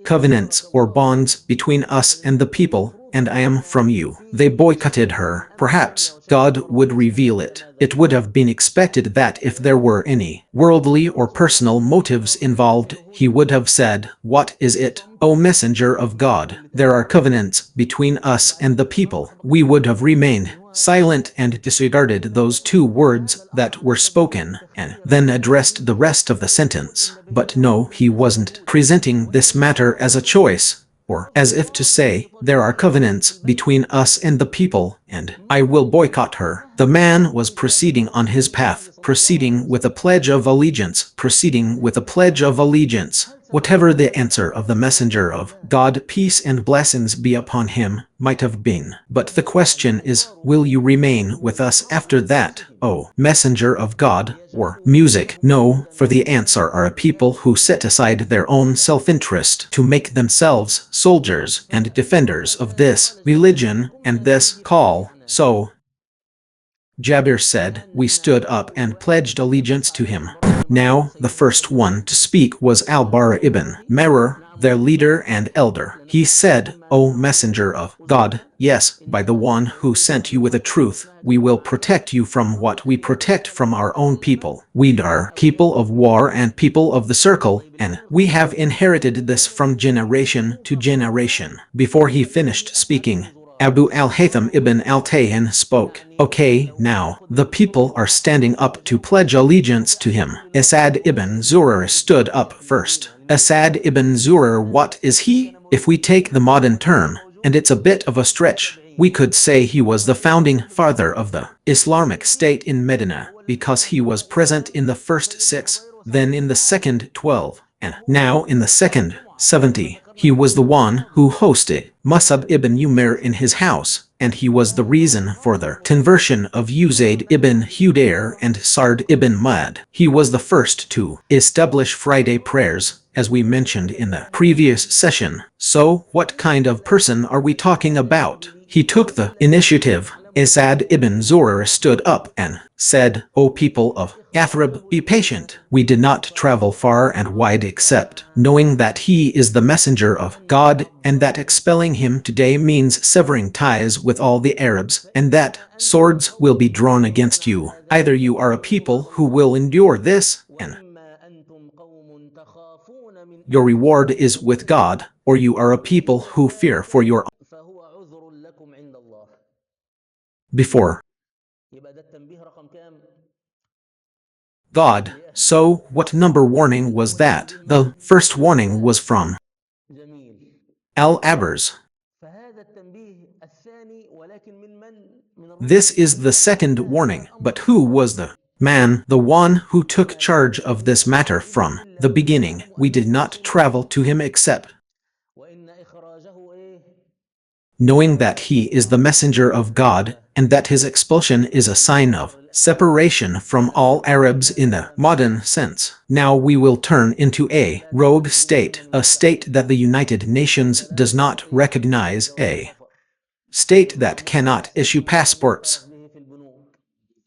covenants or bonds between us and the people, and I am from you. They boycotted her. Perhaps God would reveal it. It would have been expected that if there were any worldly or personal motives involved, he would have said, what is it, O Messenger of God? There are covenants between us and the people. We would have remained silent and disregarded those two words that were spoken, and then addressed the rest of the sentence. But no, he wasn't presenting this matter as a choice, or as if to say, there are covenants between us and the people, and I will boycott her. The man was proceeding on his path, proceeding with a pledge of allegiance, proceeding with a pledge of allegiance. Whatever the answer of the Messenger of God, peace and blessings be upon him, might have been. But the question is, will you remain with us after that, O Messenger of God, or music? No, for the answer are a people who set aside their own self-interest to make themselves soldiers and defenders of this religion and this call. So, Jabir said, we stood up and pledged allegiance to him. Now, the first one to speak was al-Bara ibn Marur, their leader and elder. He said, O Messenger of God, yes, by the one who sent you with the truth, we will protect you from what we protect from our own people. We are people of war and people of the circle, and we have inherited this from generation to generation. Before he finished speaking, Abu al-Haytham ibn al-Tayhan spoke. Okay, now, the people are standing up to pledge allegiance to him. Asad ibn Zurar stood up first. Asad ibn Zurar, what is he? If we take the modern term, and it's a bit of a stretch, we could say he was the founding father of the Islamic State in Medina, because he was present in the first 6, then in the second 12, and now in the second 70. He was the one who hosted Musab ibn Umair in his house, and he was the reason for the conversion of Uzayd ibn Hudayr and Sard ibn Mad. He was the first to establish Friday prayers, as we mentioned in the previous session. So, what kind of person are we talking about? He took the initiative. Asad ibn Zurar stood up and said, O people of Yathrib, be patient. We did not travel far and wide except knowing that he is the messenger of God, and that expelling him today means severing ties with all the Arabs, and that swords will be drawn against you. Either you are a people who will endure this, and your reward is with God, or you are a people who fear for your before God. So, what number warning was that? The first warning was from Al-Abers. This is the second warning, but who was the man, the one who took charge of this matter from the beginning? We did not travel to him except knowing that he is the messenger of God, and that his expulsion is a sign of separation from all Arabs in the modern sense. Now we will turn into a rogue state, a state that the United Nations does not recognize, a state that cannot issue passports,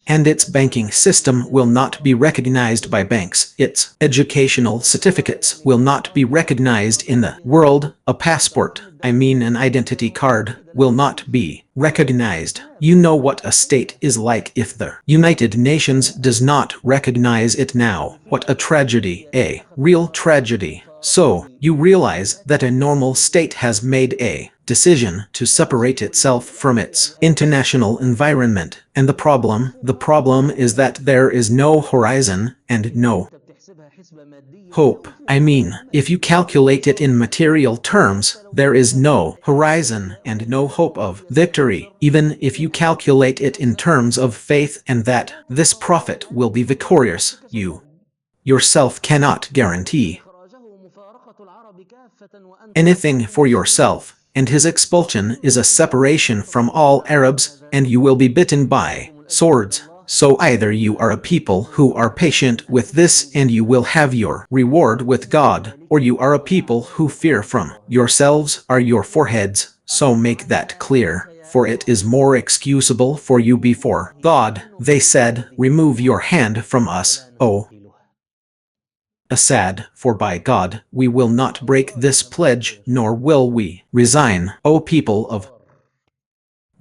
and its banking system will not be recognized by banks. Its educational certificates will not be recognized in the world. A passport, I mean an identity card, will not be recognized. You know what a state is like if the United Nations does not recognize it now. What a tragedy, a real tragedy. So, you realize that a normal state has made a decision to separate itself from its international environment. And the problem is that there is no horizon and no hope. I mean, if you calculate it in material terms, there is no horizon and no hope of victory, even if you calculate it in terms of faith and that this prophet will be victorious. You yourself cannot guarantee anything for yourself, and his expulsion is a separation from all Arabs, and you will be bitten by swords. So either you are a people who are patient with this and you will have your reward with God, or you are a people who fear from yourselves are your foreheads. So make that clear, for it is more excusable for you before God. They said, remove your hand from us, O Assad, for by God, we will not break this pledge, nor will we resign, O people of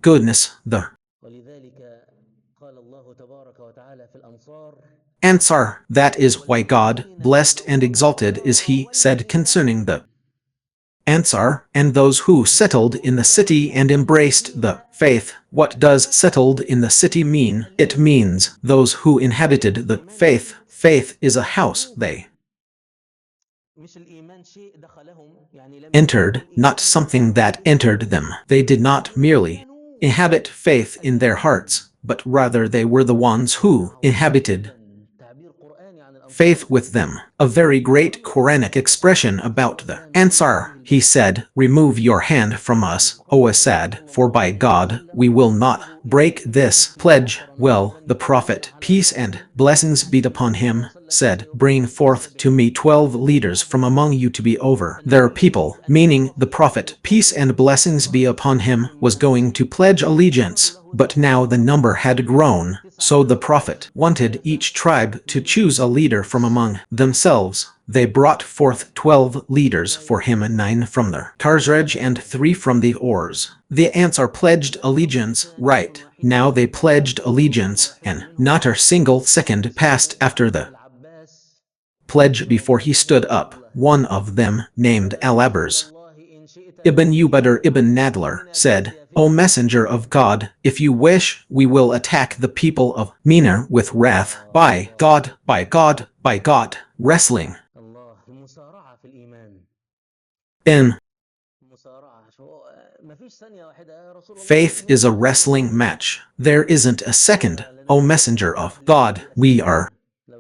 goodness. The Ansar, that is why God, blessed and exalted is he, said concerning the Ansar, and those who settled in the city and embraced the faith. What does settled in the city mean? It means those who inhabited the faith. Faith is a house they entered, not something that entered them. They did not merely inhabit faith in their hearts, but rather they were the ones who inhabited faith with them. A very great Quranic expression about the Ansar. He said, remove your hand from us, O Assad, for by God, we will not break this pledge. Well, the Prophet, peace and blessings be upon him, said, bring forth to me 12 leaders from among you to be over their people, meaning the Prophet, peace and blessings be upon him, was going to pledge allegiance. But now the number had grown, so the Prophet wanted each tribe to choose a leader from among themselves. They brought forth 12 leaders for him, 9 from the Khazraj and 3 from the Ors. The Ansar pledged allegiance, right. Now they pledged allegiance, and not a single second passed after the pledge before he stood up. One of them, named Al-Abers Ibn Ubadr ibn Nadler, said, O Messenger of God, if you wish, we will attack the people of Mina with wrath. By God, by God, by God, wrestling in faith is a wrestling match. There isn't a second. O Messenger of God, we are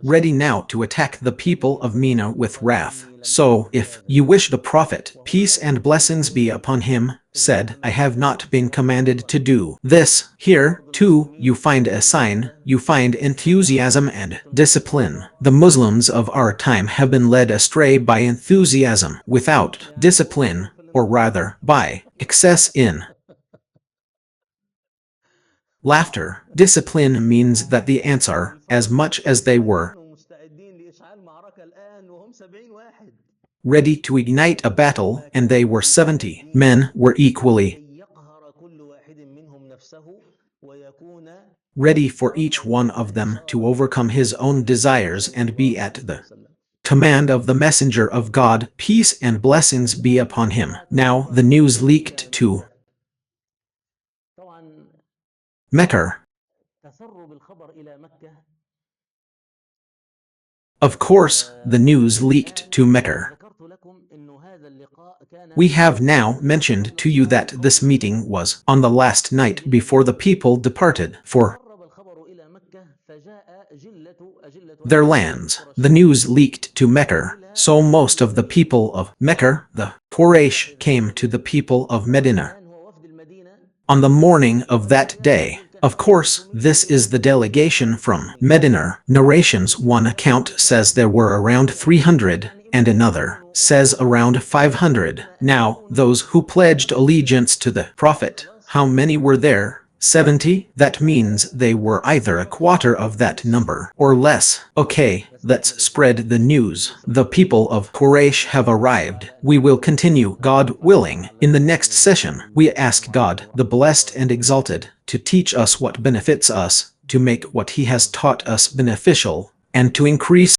ready now to attack the people of Mina with wrath. So, if you wish, the Prophet, peace and blessings be upon him, said, I have not been commanded to do this. Here, too, you find a sign, you find enthusiasm and discipline. The Muslims of our time have been led astray by enthusiasm without discipline, or rather, by excess in laughter. Discipline means that the Ansar, as much as they were ready to ignite a battle, and they were 70 men, were equally ready for each one of them to overcome his own desires and be at the command of the Messenger of God, peace and blessings be upon him. Now the news leaked to Mecca. Of course, the news leaked to Mecca. We have now mentioned to you that this meeting was on the last night before the people departed for their lands. The news leaked to Mecca, so most of the people of Mecca, the Quraysh, came to the people of Medina on the morning of that day. Of course, this is the delegation from Medina. Narrations, one account says there were around 300, and another says around 500. Now, those who pledged allegiance to the Prophet, how many were there? 70? That means they were either a quarter of that number or less. Okay, let's spread the news. The people of Quraysh have arrived. We will continue, God willing, in the next session. We ask God, the Blessed and Exalted, to teach us what benefits us, to make what He has taught us beneficial, and to increase